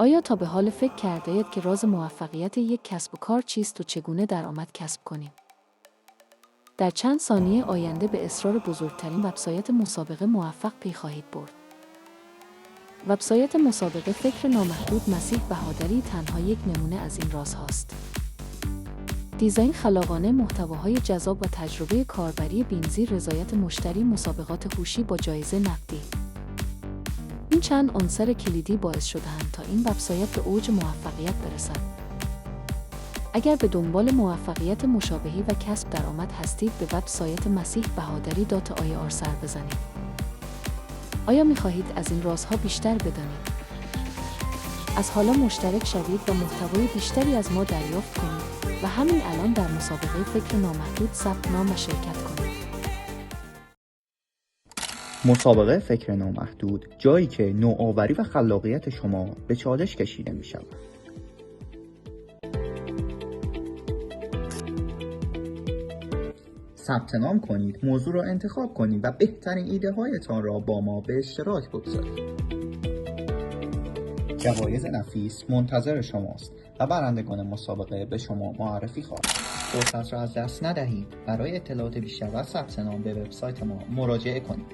آیا تا به حال فکر کرده‌اید که راز موفقیت یک کسب و کار چیست و چگونه درآمد کسب کنیم؟ در چند ثانیه آینده به اصرار بزرگترین وبسایت مسابقه موفق پی خواهید برد. وبسایت مسابقه فکر نامحدود مسیح بهادری تنها یک نمونه از این راز هاست. دیزاین خلاقانه، محتواهای جذاب و تجربه کاربری بی‌نظیر، رضایت مشتری، مسابقات هوشی با جایزه نقدی. این چند عنصر کلیدی باعث شده‌اند تا این وبسایت به اوج موفقیت برسد. اگر به دنبال موفقیت مشابهی و کسب درآمد هستید، به وبسایت مسیح بهادری .ir سر بزنید. آیا می‌خواهید از این رازها بیشتر بدانید؟ از حالا مشترک شوید و محتوای بیشتری از ما دریافت کنید و همین الان در مسابقه فکر نامحدود ثبت نام و شرکت کنید. مسابقه فکر نامحدود، جایی که نوآوری و خلاقیت شما به چالش کشیده می شود. ثبت نام کنید، موضوع را انتخاب کنید و بهترین ایده هایتان را با ما به اشتراک بگذارید. جوایز نفیس منتظر شماست و برندگان مسابقه به شما معرفی خواهند. فرصت را از دست ندهید. برای اطلاعات بیشتر و ثبت نام به وبسایت ما مراجعه کنید.